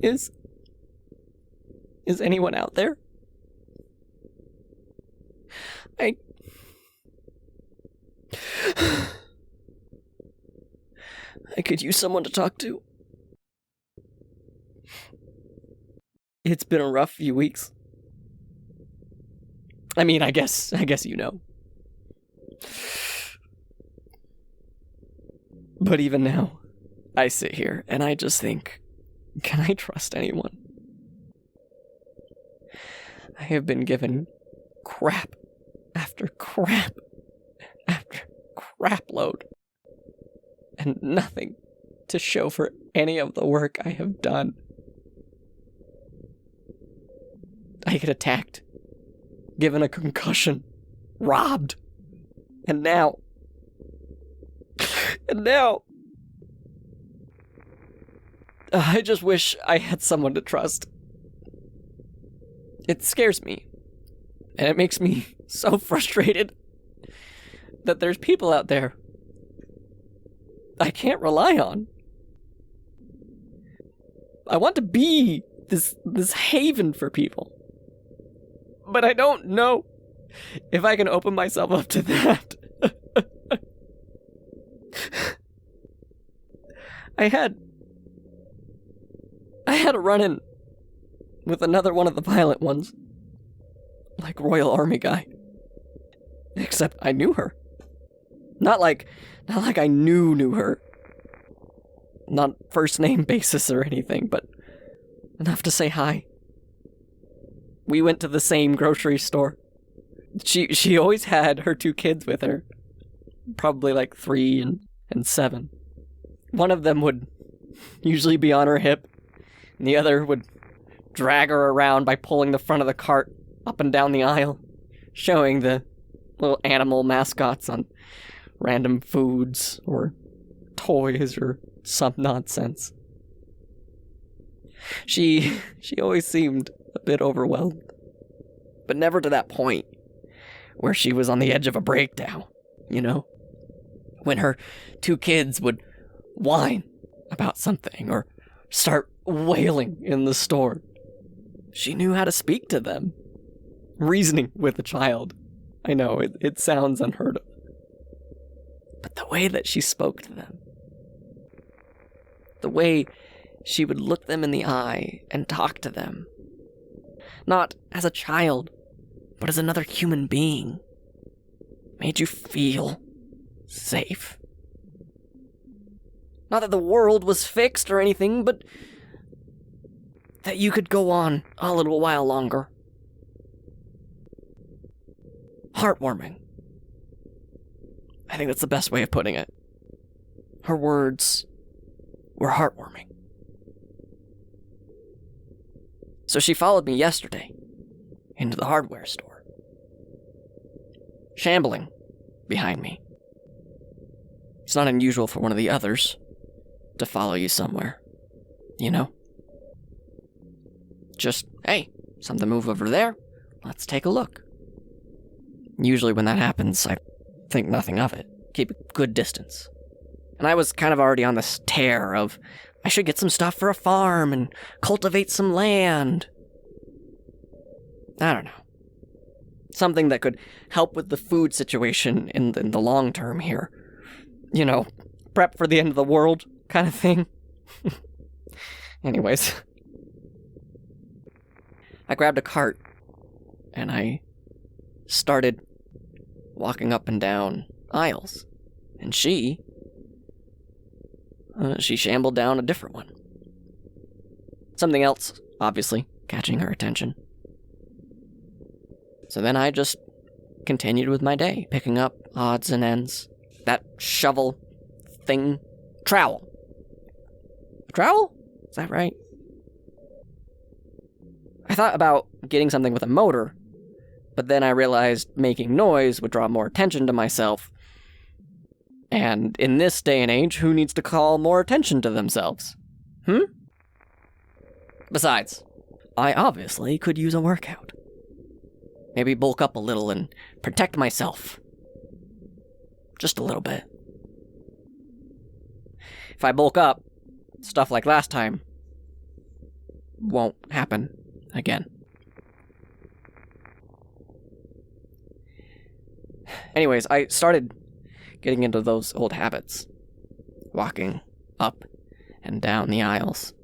Is anyone out there? I could use someone to talk to. It's been a rough few weeks. I mean, I guess you know. But even now, I sit here and I just think, can I trust anyone? I have been given crap after crap after crap load, and nothing to show for any of the work I have done. I get attacked, given a concussion, robbed, and now, I just wish I had someone to trust. It scares me, and it makes me so frustrated that there's people out there I can't rely on. I want to be this haven for people, but I don't know if I can open myself up to that. I had a run-in with another one of the violent ones, like Royal Army guy. Except I knew her. Not like I knew her. Not first name basis or anything, but enough to say hi. We went to the same grocery store. She always had her 2 kids with her. Probably like 3 and 7. One of them would usually be on her hip, and the other would drag her around by pulling the front of the cart up and down the aisle, showing the little animal mascots on random foods or toys or some nonsense. She always seemed a bit overwhelmed, but never to that point where she was on the edge of a breakdown, you know? When her 2 kids would whine about something or start wailing in the store. She knew how to speak to them. Reasoning with a child. I know, it sounds unheard of. But the way that she spoke to them, the way she would look them in the eye and talk to them, not as a child, but as another human being, made you feel safe. Not that the world was fixed or anything, but that you could go on a little while longer. Heartwarming. I think that's the best way of putting it. Her words were heartwarming. So she followed me yesterday into the hardware store, shambling behind me. It's not unusual for one of the others to follow you somewhere, you know? Just, hey, something move over there, let's take a look. Usually when that happens, I think nothing of it. Keep a good distance. And I was kind of already on this tear of, I should get some stuff for a farm and cultivate some land. I don't know. Something that could help with the food situation in the long term here. You know, prep for the end of the world kind of thing. Anyways. I grabbed a cart and I started walking up and down aisles. And she shambled down a different one. Something else, obviously, catching her attention. So then I just continued with my day, picking up odds and ends. That shovel thing. Trowel. Trowel? Is that right? I thought about getting something with a motor, but then I realized making noise would draw more attention to myself. And in this day and age, who needs to call more attention to themselves? Besides, I obviously could use a workout. Maybe bulk up a little and protect myself. Just a little bit. If I bulk up, stuff like last time, won't happen again. Anyways, I started getting into those old habits. Walking up and down the aisles.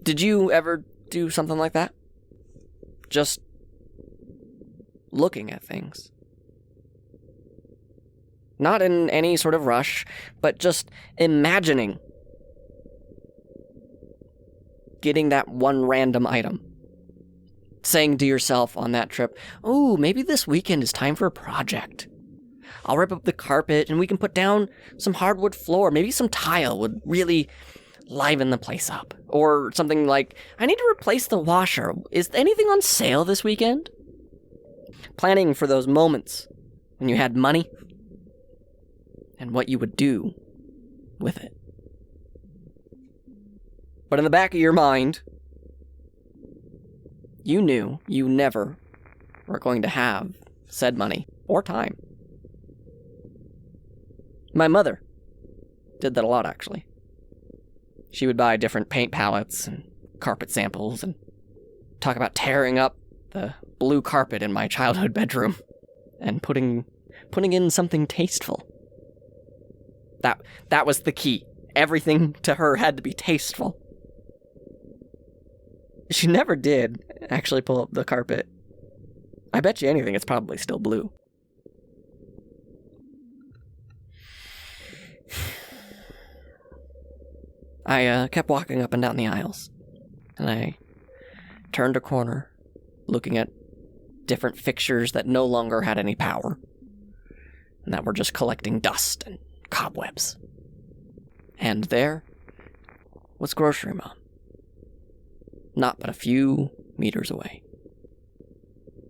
Did you ever do something like that? Just looking at things. Not in any sort of rush, but just imagining getting that one random item. Saying to yourself on that trip, "Oh, maybe this weekend is time for a project. I'll rip up the carpet and we can put down some hardwood floor. Maybe some tile would really liven the place up." Or something like, "I need to replace the washer. Is anything on sale this weekend?" Planning for those moments when you had money and what you would do with it. But in the back of your mind, you knew you never were going to have said money or time. My mother did that a lot, actually. She would buy different paint palettes and carpet samples and talk about tearing up the blue carpet in my childhood bedroom and putting in something tasteful. That was the key. Everything to her had to be tasteful. She never did actually pull up the carpet. I bet you anything, it's probably still blue. I kept walking up and down the aisles, and I turned a corner, looking at different fixtures that no longer had any power, and that were just collecting dust and cobwebs. And there was Grocery Mom, not but a few meters away,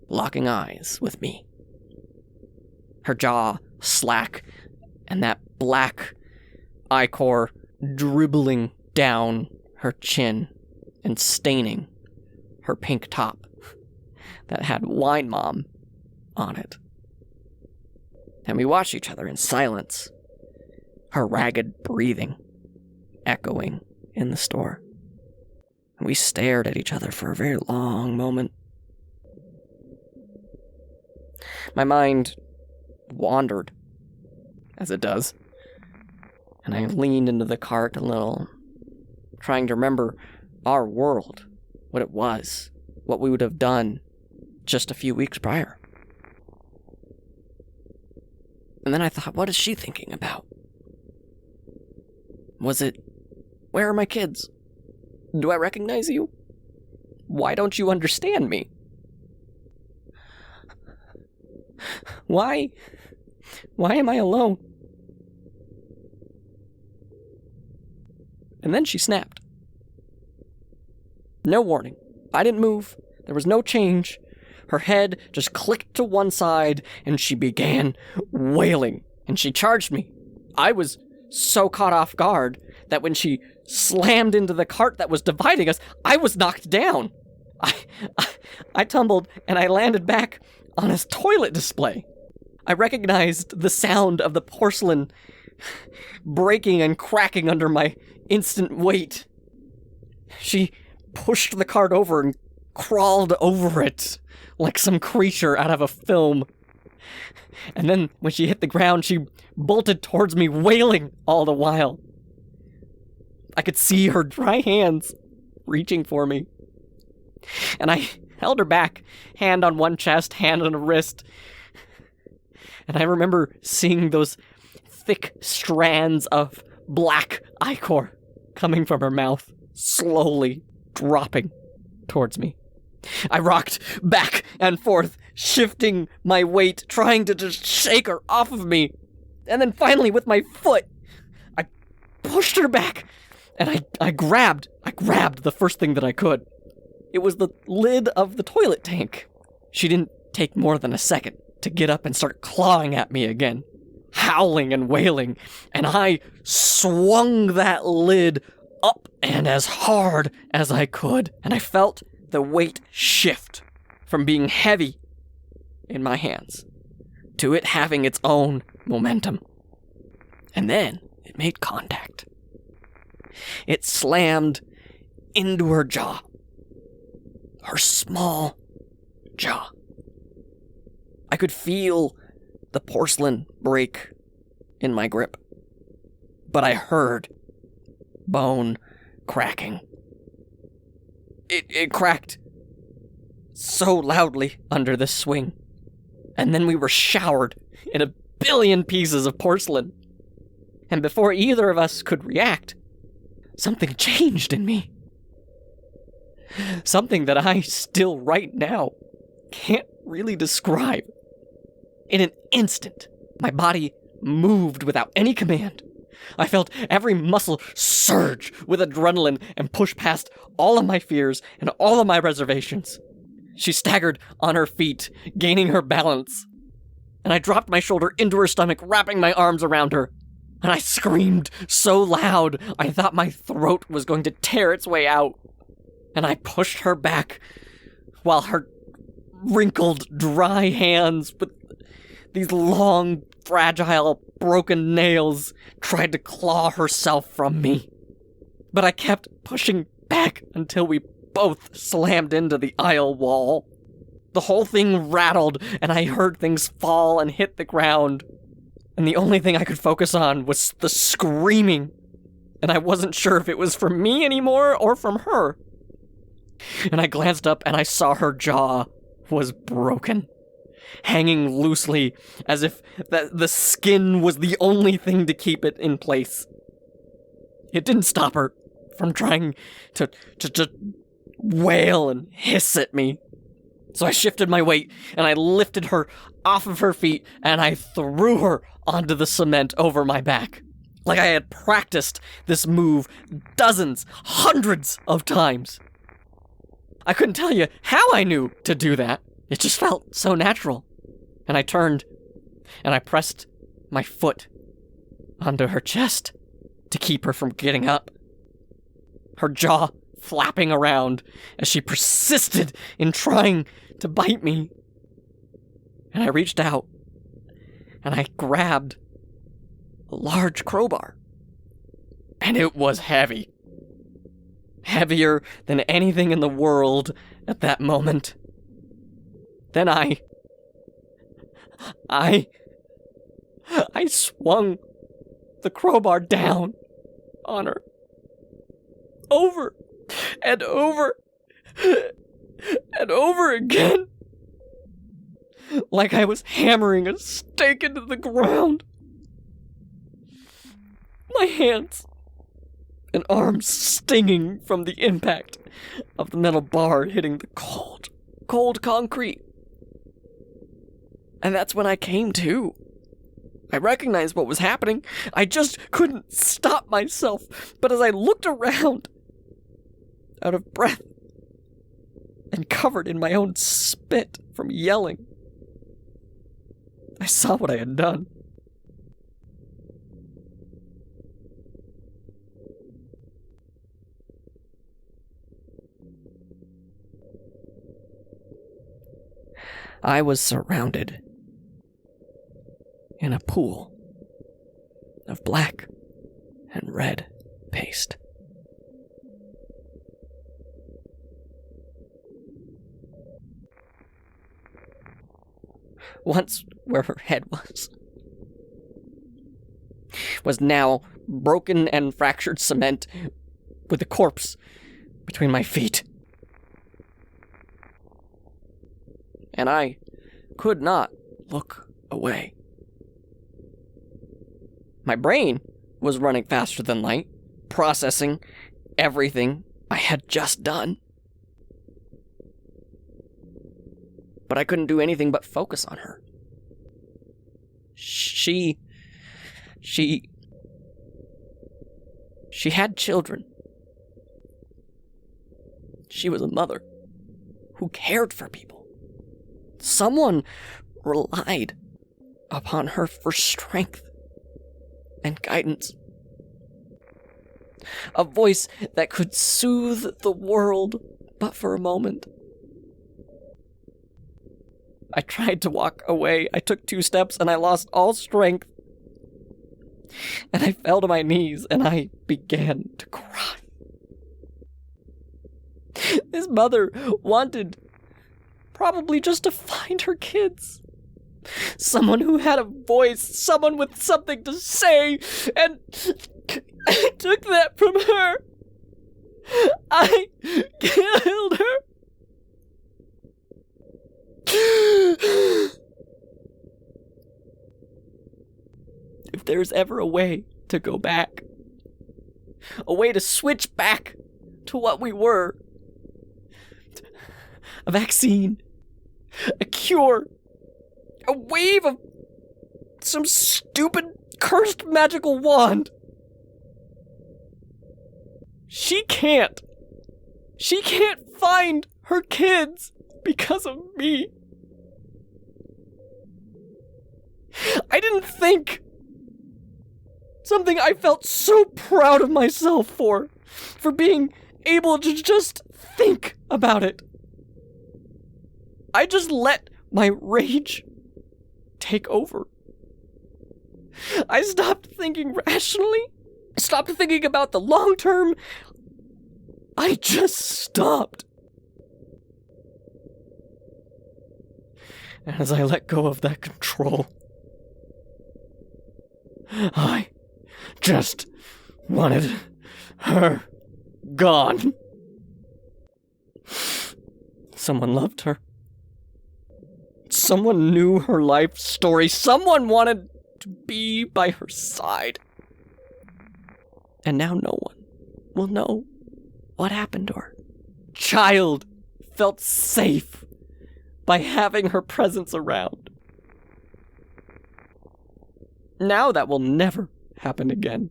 locking eyes with me. Her jaw slack, and that black ichor dribbling down her chin and staining her pink top that had Wine Mom on it. And we watched each other in silence, her ragged breathing echoing in the store. And we stared at each other for a very long moment. My mind wandered, as it does, and I leaned into the cart a little, trying to remember our world, what it was, what we would have done just a few weeks prior. And then I thought, what is she thinking about? Was it, where are my kids? Do I recognize you? Why don't you understand me? Why am I alone? And then she snapped. No warning. I didn't move. There was no change. Her head just clicked to one side, and she began wailing, and she charged me. I was so caught off guard that when she slammed into the cart that was dividing us, I was knocked down. I tumbled, and I landed back on a toilet display. I recognized the sound of the porcelain breaking and cracking under my instant weight. She pushed the cart over and crawled over it like some creature out of a film. And then when she hit the ground, she bolted towards me, wailing all the while. I could see her dry hands reaching for me. And I held her back, hand on one chest, hand on a wrist. And I remember seeing those thick strands of black ichor coming from her mouth, slowly dropping towards me. I rocked back and forth, shifting my weight, trying to just shake her off of me. And then finally, with my foot, I pushed her back, and I grabbed the first thing that I could. It was the lid of the toilet tank. She didn't take more than a second to get up and start clawing at me again, howling and wailing, and I swung that lid up and as hard as I could, and I felt the weight shift from being heavy in my hands to it having its own momentum. And then it made contact. It slammed into her jaw. Her small jaw. I could feel the porcelain break in my grip, but I heard bone cracking. It cracked so loudly under this swing, and then we were showered in a billion pieces of porcelain. And before either of us could react, something changed in me. Something that I still right now can't really describe. In an instant, my body moved without any command. I felt every muscle surge with adrenaline and push past all of my fears and all of my reservations. She staggered on her feet, gaining her balance, and I dropped my shoulder into her stomach, wrapping my arms around her. And I screamed so loud, I thought my throat was going to tear its way out. And I pushed her back, while her wrinkled, dry hands with these long, fragile, broken nails tried to claw herself from me. But I kept pushing back until we both slammed into the aisle wall. The whole thing rattled, and I heard things fall and hit the ground. And the only thing I could focus on was the screaming. And I wasn't sure if it was from me anymore or from her. And I glanced up and I saw her jaw was broken, hanging loosely as if the skin was the only thing to keep it in place. It didn't stop her from trying to wail and hiss at me. So I shifted my weight and I lifted her off of her feet and I threw her onto the cement over my back. Like I had practiced this move dozens, hundreds of times. I couldn't tell you how I knew to do that. It just felt so natural. And I turned and I pressed my foot onto her chest to keep her from getting up. Her jaw flapping around as she persisted in trying to bite me. And I reached out and I grabbed a large crowbar. And it was heavy. Heavier than anything in the world at that moment. Then I swung the crowbar down on her. Over and over and over again. Like I was hammering a stake into the ground. My hands and arms stinging from the impact of the metal bar hitting the cold concrete. And that's when I came to. I recognized what was happening. I just couldn't stop myself. But as I looked around, out of breath, and covered in my own spit from yelling, I saw what I had done. I was surrounded in a pool of black and red paste. Once where her head was now broken and fractured cement with a corpse between my feet. And I could not look away. My brain was running faster than light, processing everything I had just done. But I couldn't do anything but focus on her. She had children. She was a mother who cared for people. Someone relied upon her for strength and guidance. A voice that could soothe the world, but for a moment. I tried to walk away. I took 2 steps and I lost all strength. And I fell to my knees and I began to cry. This mother wanted probably just to find her kids. Someone who had a voice, someone with something to say, and I took that from her. I killed her. If there's ever a way to go back, a way to switch back to what we were, a vaccine, a cure, a wave of some stupid cursed magical wand, she can't find her kids because of me. I didn't think. Something I felt so proud of myself for being able to just think about it. I just let my rage take over. I stopped thinking rationally. I stopped thinking about the long term. I just stopped. As I let go of that control, I just wanted her gone. Someone loved her. Someone knew her life story. Someone wanted to be by her side. And now no one will know what happened to her. Child felt safe by having her presence around. Now that will never happen again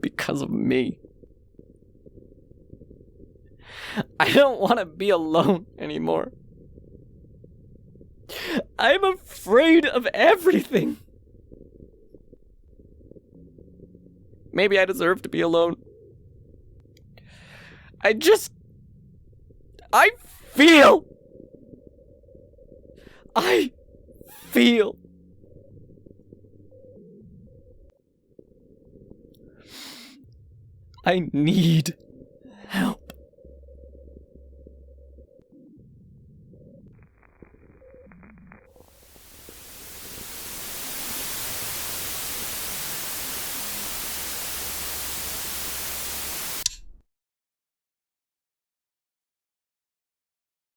because of me. I don't want to be alone anymore. I'm afraid of everything. Maybe I deserve to be alone. I feel. I need help.